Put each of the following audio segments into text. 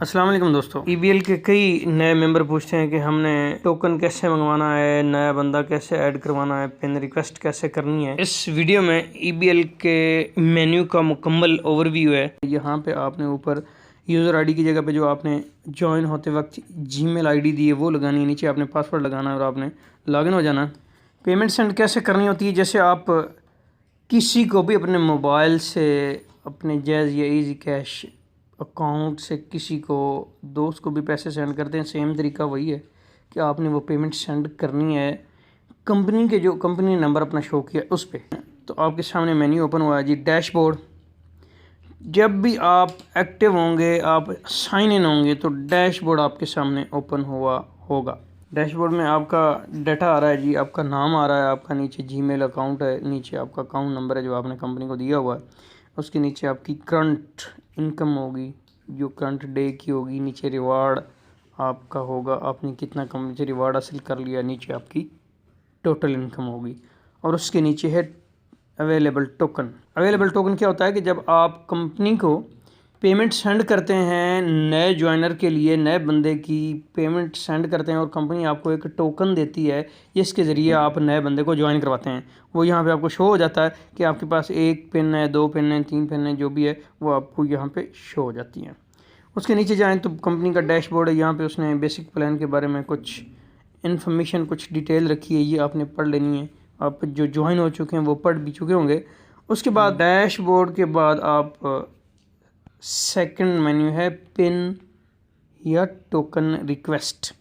अस्सलाम वालेकुम दोस्तों। ईबीएल के कई नए मेंबर पूछते हैं कि हमने टोकन कैसे मंगवाना है, नया बंदा कैसे ऐड करवाना है, पिन रिक्वेस्ट कैसे करनी है। इस वीडियो में ईबीएल के मेन्यू का मुकम्मल ओवरव्यू है। यहाँ पे आपने ऊपर यूज़र आईडी की जगह पे जो आपने ज्वाइन होते वक्त जीमेल आईडी दी है वो लगानी है, नीचे आपने पासवर्ड लगाना है और आपने लॉगिन हो जाना। पेमेंट सेंड कैसे करनी होती है, जैसे आप किसी को भी अपने मोबाइल से अपने जैज़ या ईजी कैश अकाउंट से किसी को दोस्त को भी पैसे सेंड करते हैं, सेम तरीका वही है कि आपने वो पेमेंट सेंड करनी है कंपनी के जो कंपनी ने नंबर अपना शो किया उस पर। तो आपके सामने मेन्यू ओपन हुआ है जी, डैशबोर्ड। जब भी आप एक्टिव होंगे, आप साइन इन होंगे तो डैशबोर्ड आपके सामने ओपन हुआ होगा। डैशबोर्ड में आपका डाटा आ रहा है जी, आपका नाम आ रहा है, आपका नीचे जीमेल अकाउंट है, नीचे आपका अकाउंट नंबर है जो आपने कंपनी को दिया हुआ है, उसके नीचे आपकी करंट इनकम होगी जो करंट डे की होगी, नीचे रिवार्ड आपका होगा, आपने कितना कंपनी से रिवार्ड हासिल कर लिया, नीचे आपकी टोटल इनकम होगी और उसके नीचे है अवेलेबल टोकन। अवेलेबल टोकन क्या होता है कि जब आप कंपनी को पेमेंट सेंड करते हैं, नए ज्वाइनर के लिए नए बंदे की पेमेंट सेंड करते हैं और कंपनी आपको एक टोकन देती है जिसके ज़रिए आप नए बंदे को ज्वाइन करवाते हैं, वो यहाँ पे आपको शो हो जाता है कि आपके पास 1 पिन है, 2 पिन है, 3 पिन है, जो भी है वो आपको यहाँ पे शो हो जाती हैं। उसके नीचे जाएँ तो कंपनी का डैशबोर्ड है, यहाँ पर उसने बेसिक प्लान के बारे में कुछ इन्फॉर्मेशन, कुछ डिटेल रखी है, ये आपने पढ़ लेनी है। आप जो ज्वाइन हो चुके हैं वो पढ़ भी चुके होंगे। उसके बाद डैशबोर्ड के बाद आप सेकंड मेन्यू है पिन या टोकन रिक्वेस्ट।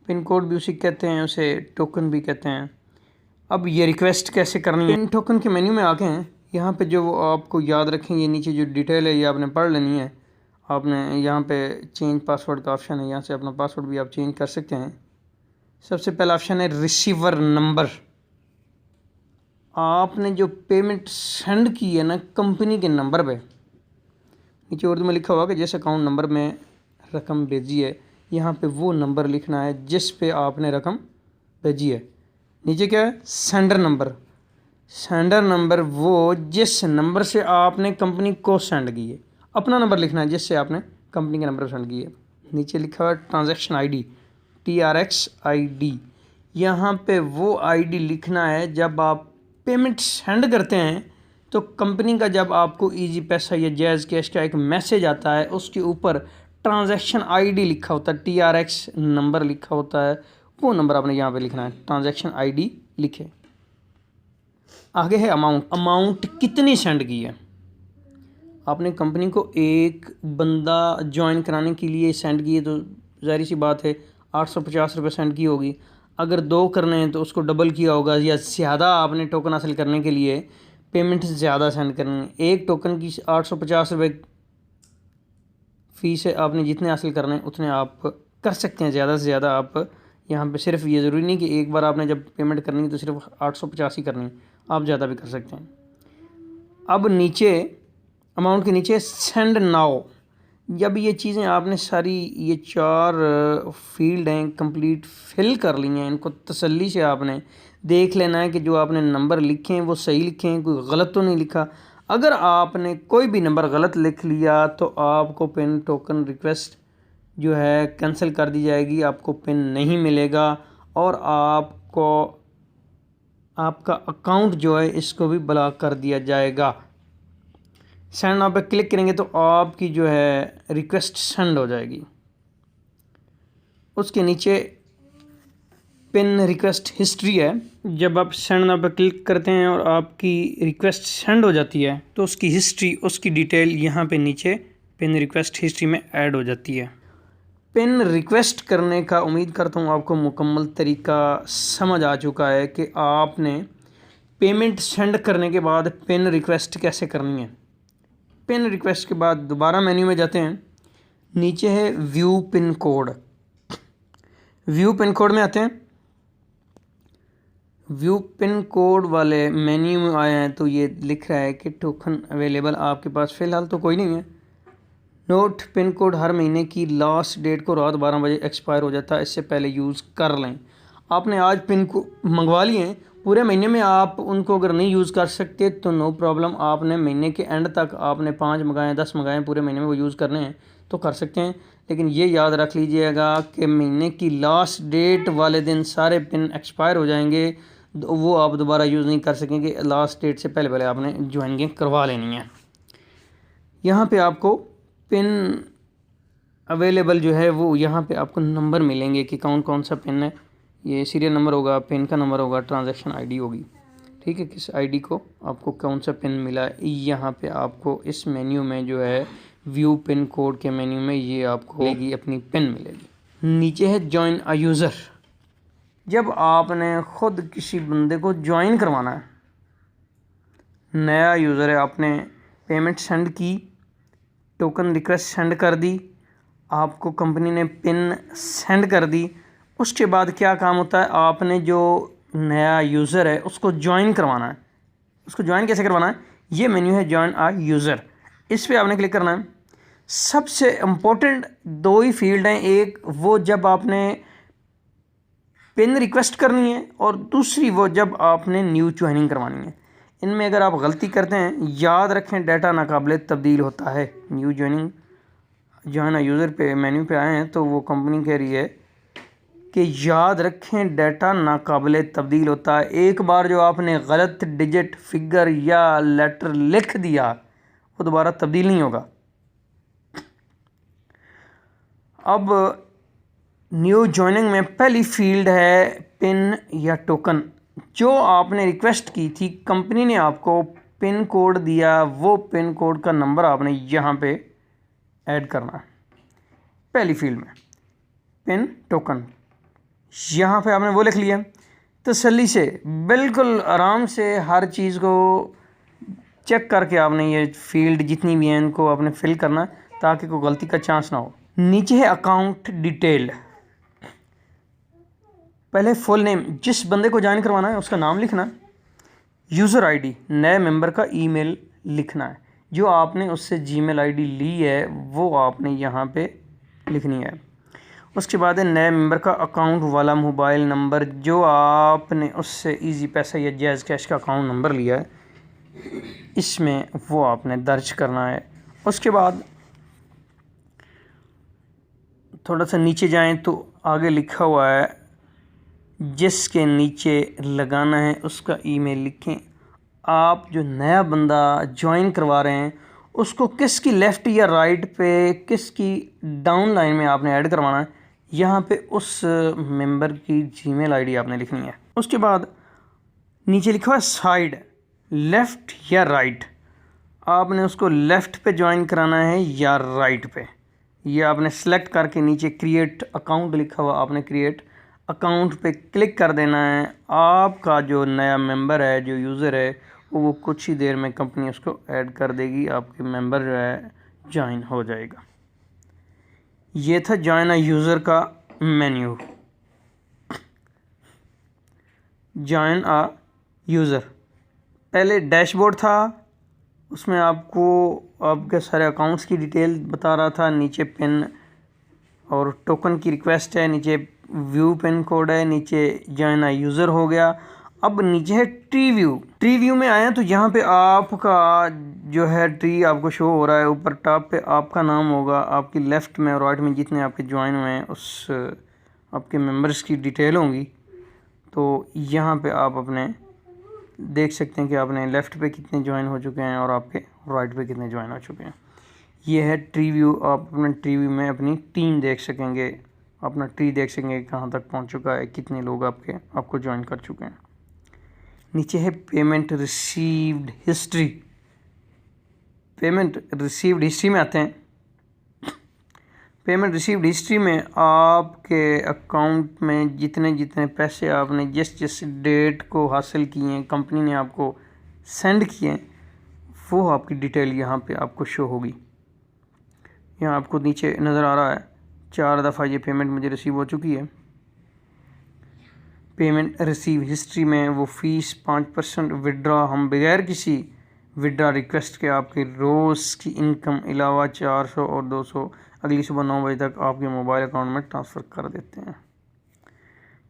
पिन कोड भी उसी कहते हैं, उसे टोकन भी कहते हैं। अब ये रिक्वेस्ट कैसे करनी है, पिन टोकन के मेन्यू में आके हैं, यहाँ पे जो आपको याद रखेंगे नीचे जो डिटेल है ये आपने पढ़ लेनी है। आपने यहाँ पे चेंज पासवर्ड का ऑप्शन है, यहाँ से अपना पासवर्ड भी आप चेंज कर सकते हैं। सबसे पहला ऑप्शन है रिसीवर नंबर। आपने जो पेमेंट सेंड की है ना कंपनी के नंबर पे, नीचे उर्दू में लिखा हुआ कि जिस अकाउंट नंबर में रकम भेजी है, यहाँ पे वो नंबर लिखना है जिस पे आपने रकम भेजी है। नीचे क्या है, सेंडर नंबर। सेंडर नंबर वो जिस नंबर से आपने कंपनी को सेंड की है, अपना नंबर लिखना है जिससे आपने कंपनी के नंबर सेंड की है। नीचे लिखा हुआ है ट्रांजैक्शन आईडी, TRX ID। यहाँ पे वो आईडी लिखना है जब आप पेमेंट सेंड करते हैं तो कंपनी का जब आपको इजी पैसा या जैज़ कैश का एक मैसेज आता है, उसके ऊपर ट्रांजैक्शन आईडी लिखा होता है, TRX नंबर लिखा होता है, वो नंबर आपने यहाँ पे लिखना है, ट्रांजैक्शन आईडी लिखे। आगे है अमाउंट। अमाउंट कितनी सेंड की है, आपने कंपनी को एक बंदा ज्वाइन कराने के लिए सेंड की है तो ज़ाहिर सी बात है 850 रुपये सेंड की होगी। अगर 2 करने हैं तो उसको डबल किया होगा, या ज़्यादा आपने टोकन हासिल करने के लिए पेमेंट ज़्यादा सेंड करनी है। एक टोकन की 850 रुपये फ़ीस है, आपने जितने हासिल करने हैं उतने आप कर सकते हैं, ज़्यादा से ज़्यादा आप यहाँ पे सिर्फ ये ज़रूरी नहीं कि एक बार आपने जब पेमेंट करनी है तो सिर्फ 850 ही करनी है, आप ज़्यादा भी कर सकते हैं। अब नीचे अमाउंट के नीचे सेंड नाउ। जब ये चीज़ें आपने सारी ये 4 फील्ड हैं कंप्लीट फिल कर ली हैं, इनको तसल्ली से आपने देख लेना है कि जो आपने नंबर लिखे हैं वो सही लिखे हैं, कोई गलत तो नहीं लिखा। अगर आपने कोई भी नंबर गलत लिख लिया तो आपको पिन टोकन रिक्वेस्ट जो है कैंसिल कर दी जाएगी, आपको पिन नहीं मिलेगा और आपको आपका अकाउंट जो है इसको भी ब्लॉक कर दिया जाएगा। सेंड नाउ पे क्लिक करेंगे तो आपकी जो है रिक्वेस्ट सेंड हो जाएगी। उसके नीचे पिन रिक्वेस्ट हिस्ट्री है। जब आप सेंड नाउ पे क्लिक करते हैं और आपकी रिक्वेस्ट सेंड हो जाती है तो उसकी हिस्ट्री, उसकी डिटेल यहाँ पे नीचे पिन रिक्वेस्ट हिस्ट्री में ऐड हो जाती है। पिन रिक्वेस्ट करने का उम्मीद करता हूँ आपको मुकम्मल तरीका समझ आ चुका है कि आपने पेमेंट सेंड करने के बाद पिन रिक्वेस्ट कैसे करनी है। पिन रिक्वेस्ट के बाद दोबारा मेन्यू में जाते हैं, नीचे है view pin code. View pin code में आते हैं, व्यू पिन कोड वाले मेन्यू में आए हैं तो ये लिख रहा है कि टोकन अवेलेबल आपके पास फ़िलहाल तो कोई नहीं है। नोट पिन कोड हर महीने की लास्ट डेट को रात 12 बजे एक्सपायर हो जाता है, इससे पहले यूज़ कर लें। आपने आज पिन को मंगवा लिए हैं, पूरे महीने में आप उनको अगर नहीं यूज़ कर सकते तो नो प्रॉब्लम, आपने महीने के एंड तक आपने 5 मंगाएं 10 मंगाएं, पूरे महीने में वो यूज़ करने हैं। तो कर सकते हैं, लेकिन ये याद रख लीजिएगा कि महीने की लास्ट डेट वाले दिन सारे पिन एक्सपायर हो जाएंगे, वो आप दोबारा यूज़ नहीं कर सकेंगे। लास्ट डेट से पहले पहले आपने ज्वाइनिंग करवा लेनी है। यहाँ पे आपको पिन अवेलेबल जो है वो यहाँ पे आपको नंबर मिलेंगे कि कौन कौन सा पिन है। ये सीरियल नंबर होगा, पिन का नंबर होगा, ट्रांजैक्शन आईडी होगी, ठीक है, किस आईडी को आपको कौन सा पिन मिला है। यहाँ पे आपको इस मेन्यू में जो है व्यू पिन कोड के मेन्यू में ये आपको मिलेगी, अपनी पिन मिलेगी। नीचे है जॉइन अ यूज़र। जब आपने ख़ुद किसी बंदे को ज्वाइन करवाना है, नया यूज़र है, आपने पेमेंट सेंड की, टोकन रिक्वेस्ट सेंड कर दी, आपको कंपनी ने पिन सेंड कर दी, उसके बाद क्या काम होता है, आपने जो नया यूज़र है उसको ज्वाइन करवाना है। उसको ज्वाइन कैसे करवाना है, ये मेन्यू है जॉइन अ यूज़र, इस पर आपने क्लिक करना है। सबसे इम्पोर्टेंट दो ही फील्ड हैं, एक वो जब आपने पिन रिक्वेस्ट करनी है और दूसरी वो जब आपने न्यू ज्वाइनिंग करवानी है। इनमें अगर आप गलती करते हैं, याद रखें डाटा नाकाबिले तब्दील होता है। न्यू ज्वाइनिंग जॉइन अ यूज़र पे मेन्यू पे आए हैं तो वो कंपनी कह रही है कि याद रखें डाटा नाकाबिले तब्दील होता है। एक बार जो आपने गलत डिजिट, फिगर या लेटर लिख दिया वो दोबारा तब्दील नहीं होगा। अब न्यू ज्वाइनिंग में पहली फील्ड है पिन या टोकन। जो आपने रिक्वेस्ट की थी, कंपनी ने आपको पिन कोड दिया, वो पिन कोड का नंबर आपने यहाँ पे ऐड करना है। पहली फील्ड में पिन टोकन, यहाँ पे आपने वो लिख लिया। तसल्ली से बिल्कुल आराम से हर चीज़ को चेक करके आपने ये फील्ड जितनी भी हैं इनको आपने फिल करना ताकि कोई गलती का चांस ना हो। नीचे है अकाउंट डिटेल। पहले फुल नेम, जिस बंदे को ज्वाइन करवाना है उसका नाम लिखना, यूज़र आईडी, नए मेंबर का ईमेल लिखना है, जो आपने उससे जीमेल आईडी ली है वो आपने यहाँ पे लिखनी है। उसके बाद है नए मेंबर का अकाउंट वाला मोबाइल नंबर, जो आपने उससे इजी पैसा या जैज़ कैश का अकाउंट नंबर लिया है, इसमें वो आपने दर्ज करना है। उसके बाद थोड़ा सा नीचे जाएं तो आगे लिखा हुआ है जिसके नीचे लगाना है उसका ईमेल लिखें। आप जो नया बंदा ज्वाइन करवा रहे हैं उसको किसकी लेफ़्ट या राइट पे, किसकी डाउन लाइन में आपने ऐड करवाना है, यहाँ पे उस मेंबर की जीमेल आईडी आपने लिखनी है। उसके बाद नीचे लिखा हुआ है साइड, लेफ़्ट या राइट, आपने उसको लेफ़्ट पे ज्वाइन कराना है या राइट पे, ये आपने सेलेक्ट करके नीचे क्रिएट अकाउंट लिखा हुआ, आपने क्रिएट अकाउंट पे क्लिक कर देना है। आपका जो नया मेंबर है, जो यूज़र है, वो कुछ ही देर में कंपनी उसको ऐड कर देगी, आपके मेंबर जो है ज्वाइन हो जाएगा। ये था ज्वाइन अ यूज़र का मेन्यू। ज्वाइन अ यूज़र पहले डैशबोर्ड था, उसमें आपको आपके सारे अकाउंट्स की डिटेल बता रहा था। नीचे पिन और टोकन की रिक्वेस्ट है, नीचे व्यू पिन कोड है, नीचे ज्वाइन अ यूज़र हो गया। अब नीचे है ट्री व्यू। ट्री व्यू में आए हैं तो यहाँ पे आपका जो है ट्री आपको शो हो रहा है। ऊपर टॉप पे आपका नाम होगा, आपकी लेफ़्ट में और राइट में जितने आपके ज्वाइन हुए हैं उस आपके मेंबर्स की डिटेल होंगी। तो यहाँ पे आप अपने देख सकते हैं कि आपने लेफ़्ट पे कितने ज्वाइन हो चुके हैं और आपके राइट पे कितने ज्वाइन हो चुके हैं। ये है ट्री व्यू। आप अपने ट्री व्यू में अपनी टीम देख सकेंगे, अपना ट्री देख सकेंगे कहाँ तक पहुँच चुका है, कितने लोग आपको ज्वाइन कर चुके हैं। नीचे है payment received history. Payment received history में आते हैं। पेमेंट रिसीव्ड हिस्ट्री में आपके अकाउंट में जितने जितने पैसे आपने जिस जिस डेट को हासिल किए हैं, कंपनी ने आपको सेंड किए हैं, वो आपकी डिटेल यहाँ पे आपको शो होगी। यहाँ आपको नीचे नज़र आ रहा है 4 दफ़ा ये पेमेंट मुझे रिसीव हो चुकी है। पेमेंट रिसीव हिस्ट्री में वो फ़ीस 5% विड्रा, हम बगैर किसी विड्रा रिक्वेस्ट के आपके रोज़ की इनकम अलावा 400 और 200 अगली सुबह 9 बजे तक आपके मोबाइल अकाउंट में ट्रांसफ़र कर देते हैं।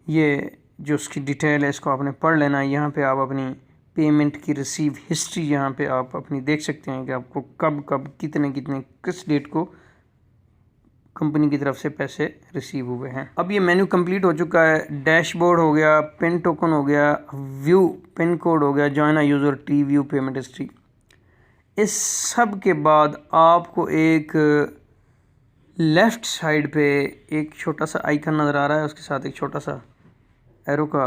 ये जो उसकी डिटेल है इसको आपने पढ़ लेना है। यहाँ पे आप अपनी पेमेंट की रिसीव हिस्ट्री यहाँ पे आप अपनी देख सकते हैं कि आपको कब कब कितने कितने किस डेट को कंपनी की तरफ से पैसे रिसीव हुए हैं। अब ये मेन्यू कंप्लीट हो चुका है। डैशबोर्ड हो गया, पिन टोकन हो गया, व्यू पिन कोड हो गया, जॉइन अ user, T view payment history. इस सब के बाद आपको एक लेफ़्ट साइड पे एक छोटा सा आइकन नज़र आ रहा है, उसके साथ एक छोटा सा एरो का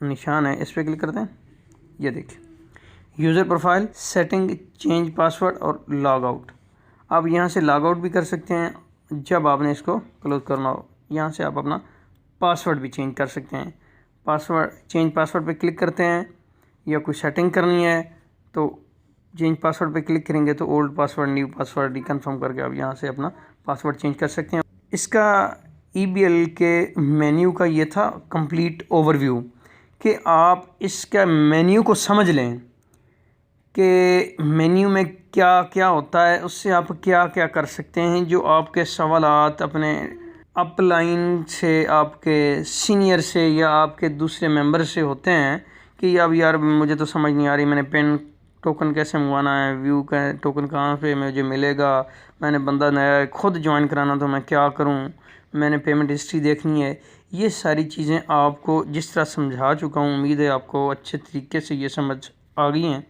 निशान है, इस पर क्लिक करते हैं। ये देखिए user profile, setting, change password और लॉग आउट। आप यहाँ से लॉग आउट भी कर सकते हैं जब आपने इसको क्लोज करना हो। यहाँ से आप अपना पासवर्ड भी चेंज कर सकते हैं। पासवर्ड चेंज पासवर्ड पे क्लिक करते हैं या कोई सेटिंग करनी है तो चेंज पासवर्ड पे क्लिक करेंगे तो old password new password reconfirm करके आप यहाँ से अपना पासवर्ड चेंज कर सकते हैं। इसका EBL के मेन्यू का ये था कंप्लीट ओवरव्यू कि आप इसका मेन्यू को समझ लें कि मेन्यू में क्या क्या होता है, उससे आप क्या क्या कर सकते हैं। जो आपके सवालात अपने अपलाइन से, आपके सीनियर से या आपके दूसरे मेंबर से होते हैं कि अब यार मुझे तो समझ नहीं आ रही, मैंने पेन टोकन कैसे मंगवाना है, व्यू का टोकन कहाँ पे मुझे मिलेगा, मैंने बंदा नया खुद ज्वाइन कराना तो मैं क्या करूं, मैंने पेमेंट हिस्ट्री देखनी है। ये सारी चीज़ें आपको जिस तरह समझा चुका हूँ, उम्मीद है आपको अच्छे तरीके से ये समझ आ गई हैं।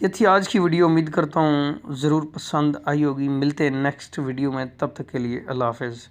ये थी आज की वीडियो। उम्मीद करता हूँ ज़रूर पसंद आई होगी। मिलते हैं नेक्स्ट वीडियो में, तब तक के लिए अल्लाह हाफ़िज़।